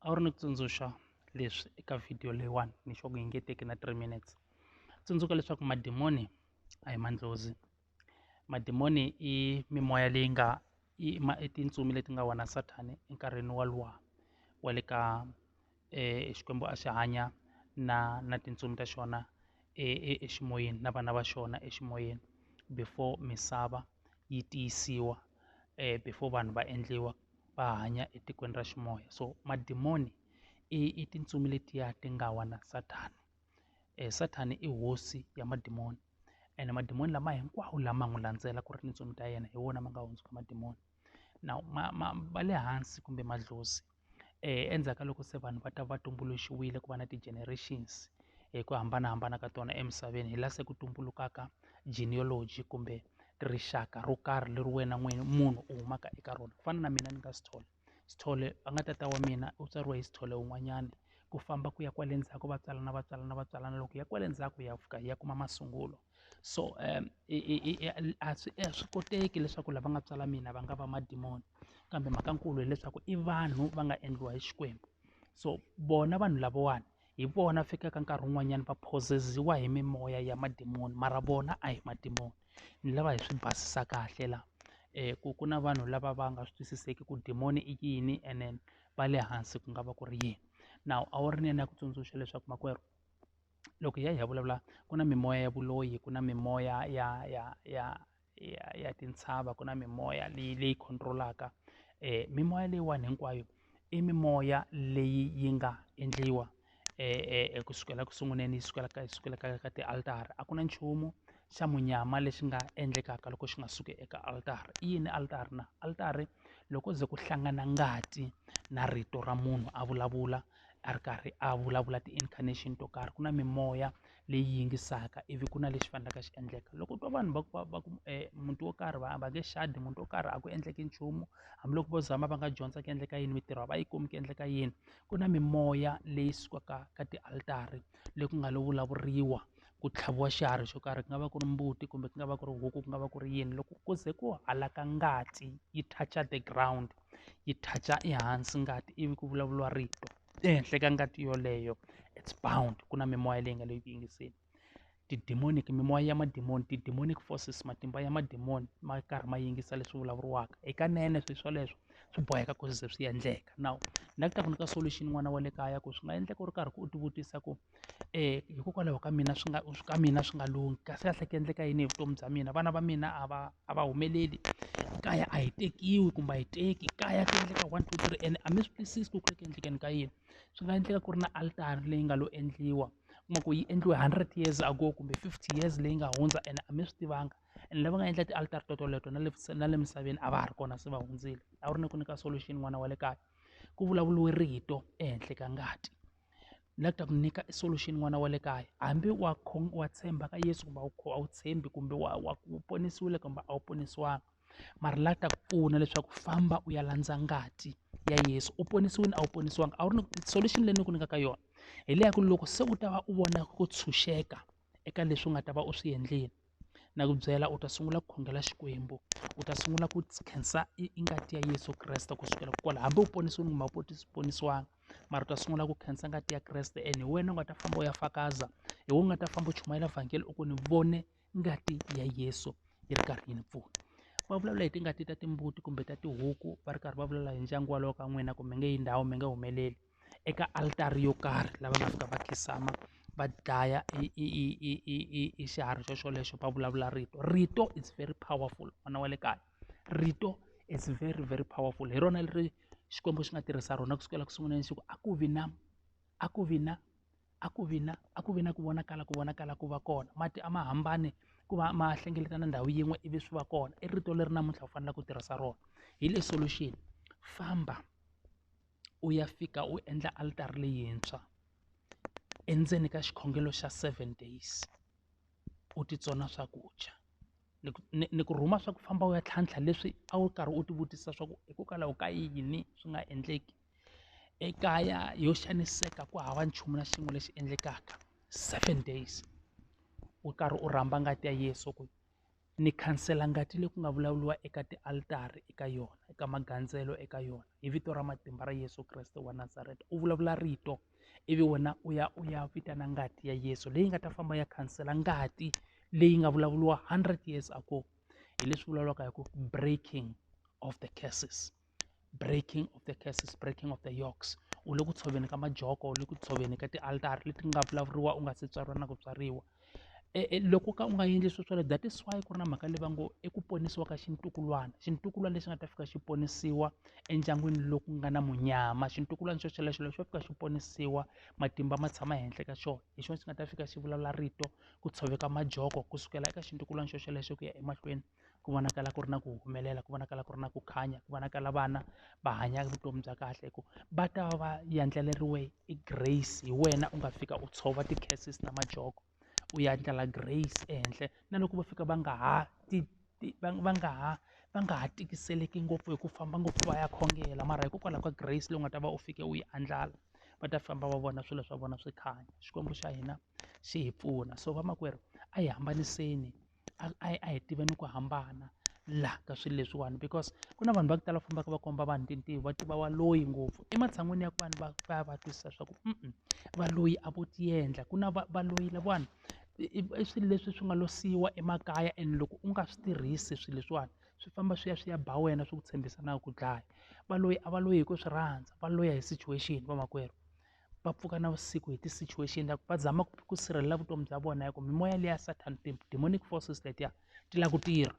A wu ri ni ku tsundzuxa leswi eka video leyiwani ni xo ku yi nge teki na 3 minutes. Tsundzuka leswaku madimoni a hi mandlhozi. Madimoni i mimoya leyi nga i tintsumi leti nga wona Sathani enkarhini wa le ka Xikwembu a xi hanya na tintsumi ta xona eximoyeni na vana va xona eximoyeni before misava yi tiyisiwa before vanhu va endliwa va hanya etikweni ra ximoya. So madimoni i tintsumi letiya ti nga wa na Sathani. Sathani i hosi ya madimoni ene madimoni lama hinkwawo lama n'wi landzela ku ri tintsumi ta yena hi wona ma nga hundzuka madimoni. Now va le hansi kumbe madlozi endzhaku ka loko se vanhu va ta va tumbuluxiwile ku va na ti-generations hi ku hambanahambana ka tona emisaveni hi la se ku tumbulukaka genealogy kumbe rixaka ro karhi leri wena n'wini munhu u humaka eka rona. Ku fana na mina ni nga Sithole a nga tata wa mina u tswariwe hi Sithole un'wanyana ku famba ku ya kwale ndzhaku va tswalana loko ya kwale ndzhaku ya fika ya kuma masungulo. So a swi koteki leswaku lava nga tswala mina va nga va madimoni kambe mhakankulu hileswaku i vanhu va nga endliwa hi Xikwembu. So vona vanhu lavawani hi vona fikaka nkarhi wun'wanyana va phozesiwa hi mimoya ya madimoni mara vona a hi madimoni. Ni lava hi swi basisa kahle la ku na vanhu lava va nga swi twisiseki ku dimoni i yini and then va le hansi ku nga va ku ri yini. Now a wu ri nene ya ku tsundzuxa leswaku makwerhu loko hi ya vulavula ku na mimoya ya vuloyi ku na mimoya ya tintshava ku na mimoya leyi control-aka mimoya leyiwani hinkwayo i mimoya leyi yi nga endliwa kusukela ku sunguleni yi sukela ka ti-altar. A ku na nchumu xa munyama lexi nga endlekaka loko xi nga suki eka altar. I yini altar na altar loko ze ku hlangana ngati na rito ra munhu a vulavula a ri karhi a vulavula ti-incarnation to karhi ku na mimoya leyi yingisaka ivi ku na lexi faneleke xi endleka loko twa vanhu muti wo karhi va nge xadi muti wo karhi a ku endleki nchumu hambiloko vo zama va nga dyondza ku endleka yini mintirho a va yi kumi ku endleka yini ku na mimoya leyi sukaka ka ti-altar leyi ku nga lo vulavuriwa ku tlhaviwa xiharhi xo karhi ku nga va ku ri mbuti kumbe ku nga va ku ri huku ku nga va ku ri yini loko ku ze ku halaka ngati yi touch the ground yi touch ehansi ngati ivi ku vulavuliwa rito ehenhla ka ngati yoleyo it's bound ku na mimoya leyi nga le ku yingiseni. Ti-demonic mimoya ya madimoni ti-demonic forces matimba ya madimoni ma karhi ma yingisa leswi vulavuriwaka hikanene swilo swoleswo swi boheka ku ze swi endleka. Now ni la ku ta ku nyika solution n'wana wa le kaya ku swi nga endleka u ri karhi u ti vutisa ku hikokwalaho ka mina swi nga lunghi kasi kahle ku endleka yini hi vutomi bya mina vana va mina a va humeleli kaya a hi tekiwi kumbe a hi teki kaya ku endleka 1 2 3 and a mi swi twisisi ku ri ku endlekeni ka yini. Swi nga endleka ku ri na altar leyi nga lo endliwa kuma ku yi endliwe 100 years ago kumbe 50 years leyi nga hundza and a mi swi tivanga and lava nga endla ti-altar toleto na le misaveni a va ha ri kona se va hundzile. A wu ri ni ku nyika solution n'wana wa le kaya ku vulavuliwe rito ehenhla ka ngati. Ni la ku ta ku nyika solution n'wana wa le kaya hambi wa tshemba ka Yesu kumbe a wu tshembi kumbe wa ponisiwile kumbe a wu ponisiwanga mara la ta ku pfuna leswaku famba u ya landza ngati ya Yesu u ponisiwile a wu ponisiwanga. A wu ri ni solution leyi ni ku nyikaka yona hi leya ku loko se u ta va u vona ku tshunxeka eka leswi u nga ta va u swi endlile na ku byela u ta sungula ku khongela Xikwembu u ta sungula ku khensa ngati ya Yesu Kreste kusukela kwala hambi u ponisiwile kumbe a wu ponisiwanga mara u ta sungula ku khensa ngati ya Kreste and hi wena u nga ta famba u ya fakaza hi wena u nga ta famba u chumayela vhangeli u ku ni vone ngati ya Yesu yi ri karhi yi ni pfuna. Va vulavula hi tingati ta timbuti kumbe ta tihuku va ri karhi va vulavula hi ndyangu walowo ka n'wina kumbe nge hi ndhawu mi nge humeleli eka altari yo karhi lava nga fika va khinsama va dlaya i xiharhi xolexo va vulavula rito is very powerful n'wana wa le kaya rito is very very powerful hi rona leri Xikwembu xi nga tirhisa rona kusukela ku sunguleni xi ku a ku vi na ku vonakala ku va kona mati a ma hambane ku va ma hlengeletana ndhawu yin'we ivi swi va kona i rito leri namuntlha u fanele ku tirhisa rona. Hi le solution famba u ya fika u endla altari leyintshwa endzeni ka xikhongelo xa 7 days u titsona swakudya ni ku rhuma swa ku famba u ya tlhantlha leswi a wu karhi u ti vutisa swa ku hikokwalaho ka yini swi nga endleki ekaya yo xaniseka ku hava nchumu na xin'we lexi endlekaka 7 days u karhi u rhamba ngati ya Yesu ku ni khansela ngati leyi ku nga vulavuriwa eka tialitari eka yona, eka magandzelo eka yona, hi vito ra matimba ra Yesu Kreste wa Nazareta. U vulavula rito, ivi wena u ya vitana ngati ya Yesu leyi nga ta famba ya khansela ngati leyi nga vulavuriwa 100 years ago. Hi leswi vulavuriwaka hi ku breaking of the curses, breaking of the curses, breaking of the yokes. U le ku tshoveni ka majoko, u le ku tshoveni ka tialitari leti nga vulavuriwa u nga se tswariwa na ku tswariwa. Loko ka u nga endli swilo swale, that is why ku ri na mhaka leyi va ngo i ku ponisiwa ka xintukulwana lexi nga ta fika xi ponisiwa endyangwini loku nga na munyama. Xintukulwana xo xelexo lexo fika xi ponisiwa, matimba ma tshama ehenhla ka xona, hi xona xi nga ta fika xi vulavula rito, ku tshoveka majoko kusukela eka xintukulwana xo xelexo ku ya emahlweni. Ku vonakala ku ri na ku humelela, ku vonakala ku ri na ku khanya, ku vonakala vana va hanya vutomi bya kahle, hi ku va ta va va yandleleriwe i grace hi wena u nga fika u tshova ti-curses na majoko. U yandlala grace ehenhla na loko va fika va nga ha tikiseleki ngopfu hi ku famba ngopfu va ya khongela, mara hikokwalaho ka grace leyi u nga ta va u fike u yi andlala, va ta famba va vona swilo swa vona swi khanya. Xikwembu xa hina xi hi pfuna. So vamakwerhu a hi hambaniseni, a hi tiveni ku hambana la ka swilo leswiwani, because ku na vanhu va ku tala fambaka va komba vanhu tintiho, va tiva waloyi ngopfu ematshan'wini ya ku vanhu va ya va twisisa swa ku valoyi a vo tiendla. Ku na valoyi lavawani i swilo leswi swi nga lo siyiwa emakaya, and loko u nga swi tirhisi swilo leswiwani swi famba swi ya ba wena swi ku tshembisa na ku dlaya. Valoyi a va loyi hi ku swi rhandza, va loya hi situation vamakwerhu. Va pfuka na vusiku hi ti-situation va zama ku sirhelela vutomi bya vona hi ku mimoya leya Satan, demonic forces letiya ti lava ku tirha.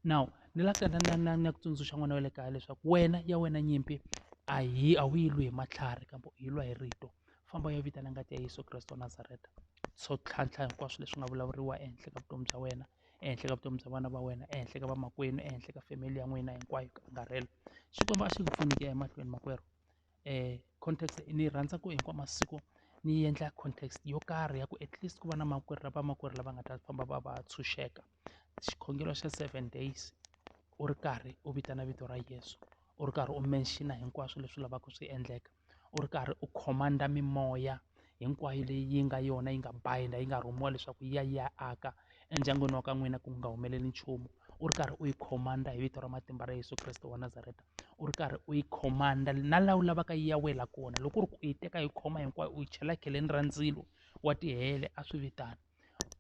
Now ni la na ku tsundzuxa n'wana wa le kaya leswaku wena nyimpi a wu yi lwi hi matlhari kambe u yi lwa hi rito. Famba u ya vitana ngati ya Yesu Kreste wa Nazareta, so tlhantlha hinkwaswo leswi nga vulavuriwa ehenhla ka vutomi bya wena, ehenhla ka vutomi bya vana va wena, ehenhla ka vamakwenu, ehenhla ka family ya n'wina hinkwayo ka angarhela. Xikwembu a xi ku pfuni ku ya emahlweni makwerhu. Context ni rhandza ku hinkwawu masiku ni endla context yo karhi ya ku at least ku va na vamakwerhu lava nga ta famba va tshunxeka. Xikhongelo xa 7 days u ri karhi u vitana vito ra Yesu, u ri karhi u mention hinkwaswo leswi lavaka swi endleka, u ri karhi u command mimoya hinkwayo leyi yi nga yona yi nga bind, yi nga rhumiwa leswaku yi ya aka endyangwini wa ka n'wina ku nga humeleli nchumu. U ri karhi u yi command-a hi vito ra matimba ra Yesu Kreste wa Nazareta. U ri karhi u yi command-a na laha u lavaka yi ya wela kona, loko u ri ku u yi teka yi khoma hinkwayo u yi chela kheleni ra ndzilo wa tihele, a swi vitana.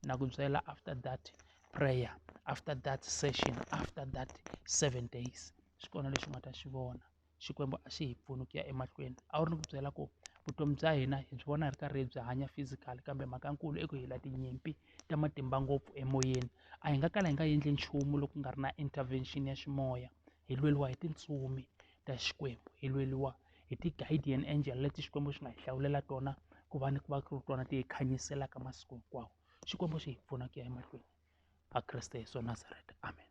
Na ku byela after that prayer, after that session, after that 7 days, xi kona lexi u nga ta xi vona. Xikwembu a xi hi pfuni ku ya emahlweni. A wu ri ni ku byela ku vutomi bya hina hi byi vona hi ri karhi hi byi hanya physical, kambe mhakankulu i ku hi la tinyimpi ta matimba ngopfu emoyeni. A hi nga kala hi nga endli nchumu loko ku nga ri na intervention ya ximoya. Hi lweriwa hi tintsumi ta Xikwembu, hi lweriwa hi ti-guardian angel leti Xikwembu xi nga hi hlawulela tona ku va ku ri tona ti hi khanyiselaka masiku hinkwawo. Xikwembu xi hi pfuna ku ya emahlweni. A Kreste Yesu wa Nazareta, amen.